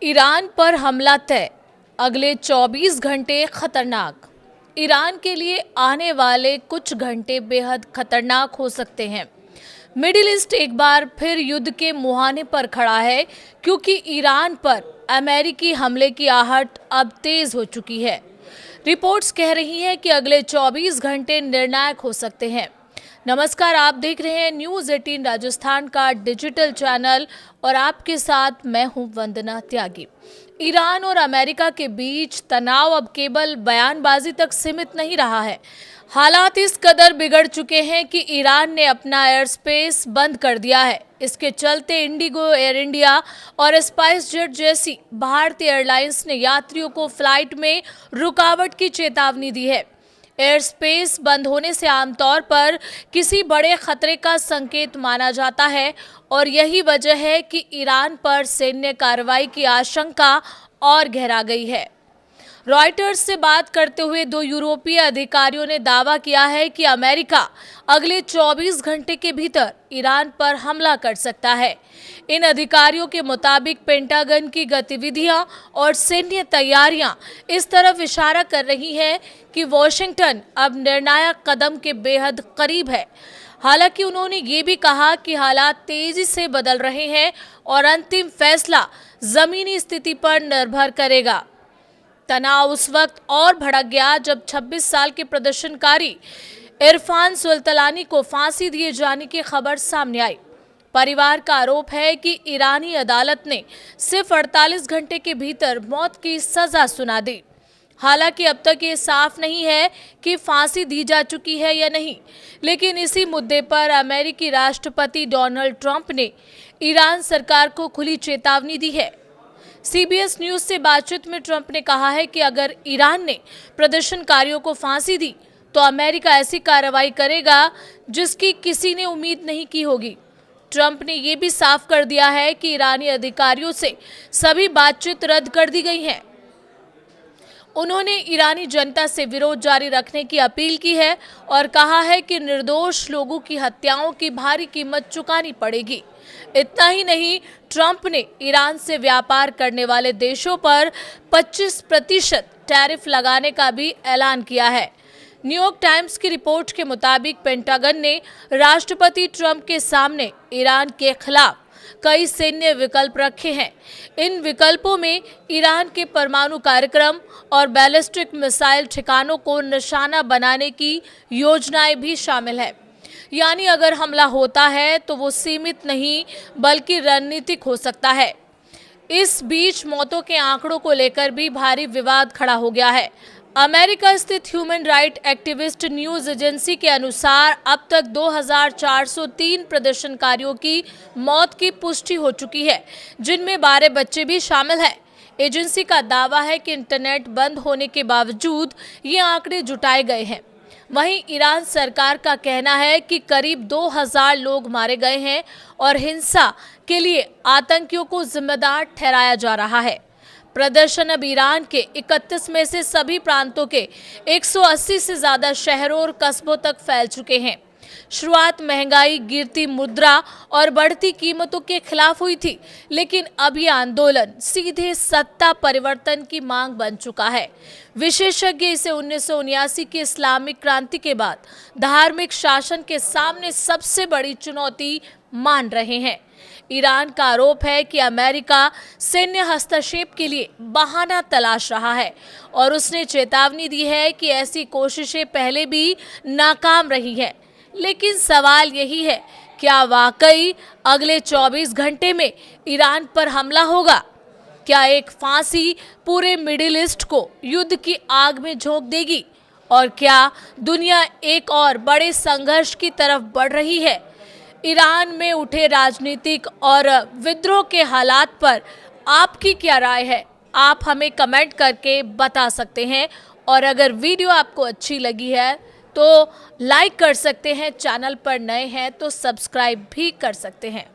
Iran पर हमला तय, अगले 24 घंटे खतरनाक। ईरान के लिए आने वाले कुछ घंटे बेहद खतरनाक हो सकते हैं। मिडिल ईस्ट एक बार फिर युद्ध के मुहाने पर खड़ा है, क्योंकि ईरान पर अमेरिकी हमले की आहट अब तेज हो चुकी है। रिपोर्ट्स कह रही हैं कि अगले 24 घंटे निर्णायक हो सकते हैं। नमस्कार, आप देख रहे हैं न्यूज़ 18 राजस्थान का डिजिटल चैनल और आपके साथ मैं हूं वंदना त्यागी। ईरान और अमेरिका के बीच तनाव अब केवल बयानबाजी तक सीमित नहीं रहा है। हालात इस कदर बिगड़ चुके हैं कि ईरान ने अपना एयर स्पेस बंद कर दिया है। इसके चलते इंडिगो, एयर इंडिया और स्पाइस जेट जैसी भारतीय एयरलाइंस ने यात्रियों को फ्लाइट में रुकावट की चेतावनी दी है। एयर स्पेस बंद होने से आमतौर पर किसी बड़े खतरे का संकेत माना जाता है और यही वजह है कि ईरान पर सैन्य कार्रवाई की आशंका और गहरा गई है। रॉयटर्स से बात करते हुए 2 यूरोपीय अधिकारियों ने दावा किया है कि अमेरिका अगले 24 घंटे के भीतर ईरान पर हमला कर सकता है। इन अधिकारियों के मुताबिक पेंटागन की गतिविधियां और सैन्य तैयारियां इस तरफ इशारा कर रही हैं कि वॉशिंगटन अब निर्णायक कदम के बेहद करीब है। हालांकि उन्होंने ये भी कहा कि हालात तेजी से बदल रहे हैं और अंतिम फैसला जमीनी स्थिति पर निर्भर करेगा। तनाव उस वक्त और भड़क गया जब 26 साल के प्रदर्शनकारी इरफान सुल्तानी को फांसी दिए जाने की खबर सामने आई। परिवार का आरोप है कि ईरानी अदालत ने सिर्फ 48 घंटे के भीतर मौत की सजा सुना दी। हालांकि अब तक ये साफ नहीं है कि फांसी दी जा चुकी है या नहीं, लेकिन इसी मुद्दे पर अमेरिकी राष्ट्रपति डोनाल्ड ट्रंप ने ईरान सरकार को खुली चेतावनी दी है। CBS न्यूज से बातचीत में ट्रंप ने कहा है कि अगर ईरान ने प्रदर्शनकारियों को फांसी दी तो अमेरिका ऐसी कार्रवाई करेगा जिसकी किसी ने उम्मीद नहीं की होगी। ट्रंप ने यह भी साफ कर दिया है कि ईरानी अधिकारियों से सभी बातचीत रद्द कर दी गई है। उन्होंने ईरानी जनता से विरोध जारी रखने की अपील की है और कहा है कि निर्दोष लोगों की हत्याओं की भारी कीमत चुकानी पड़ेगी। इतना ही नहीं, ट्रंप ने ईरान से व्यापार करने वाले देशों पर 25% टैरिफ लगाने का भी ऐलान किया है। न्यूयॉर्क टाइम्स की रिपोर्ट के मुताबिक पेंटागन ने राष्ट्रपति ट्रंप के सामने ईरान के खिलाफ कई सैन्य विकल्प रखे हैं। इन विकल्पों में ईरान के परमाणु कार्यक्रम और बैलिस्टिक मिसाइल ठिकानों को निशाना बनाने की योजनाएं भी शामिल है। यानी अगर हमला होता है तो वो सीमित नहीं बल्कि रणनीतिक हो सकता है। इस बीच मौतों के आंकड़ों को लेकर भी भारी विवाद खड़ा हो गया है। अमेरिका स्थित human right activist news agency के अनुसार अब तक 2403 प्रदर्शनकारियों की मौत की पुष्टि हो चुकी है, जिनमें 12 बच्चे भी शामिल हैं। एजेंसी का दावा है कि इंटरनेट बंद होने के बावजूद ये आंकड़े जुटाए गए हैं। वहीं ईरान सरकार का कहना है कि करीब 2000 लोग मारे गए हैं और हिंसा के लिए आतंकियों को जिम्मेदार ठहराया जा रहा है। प्रदर्शन अब ईरान के 31 में से सभी प्रांतों के 180 से ज्यादा शहरों और कस्बों तक फैल चुके हैं। शुरुआत महंगाई, गिरती मुद्रा और बढ़ती कीमतों के खिलाफ हुई थी, लेकिन अब यह आंदोलन सीधे सत्ता परिवर्तन की मांग बन चुका है। विशेषज्ञ इसे 1979 की इस्लामिक क्रांति के बाद धार्मिक शासन के सामने सबसे बड़ी चुनौती मान रहे हैं। ईरान का आरोप है कि अमेरिका सैन्य हस्तक्षेप के लिए बहाना तलाश रहा है और उसने चेतावनी दी है कि ऐसी कोशिशें पहले भी नाकाम रही हैं। लेकिन सवाल यही है, क्या वाकई अगले 24 घंटे में ईरान पर हमला होगा? क्या एक फांसी पूरे मिडिल ईस्ट को युद्ध की आग में झोंक देगी? और क्या दुनिया एक और बड़े संघर्ष की तरफ बढ़ रही है? ईरान में उठे राजनीतिक और विद्रोह के हालात पर आपकी क्या राय है? आप हमें कमेंट करके बता सकते हैं और अगर वीडियो आपको अच्छी लगी है तो लाइक कर सकते हैं। चैनल पर नए हैं तो सब्सक्राइब भी कर सकते हैं।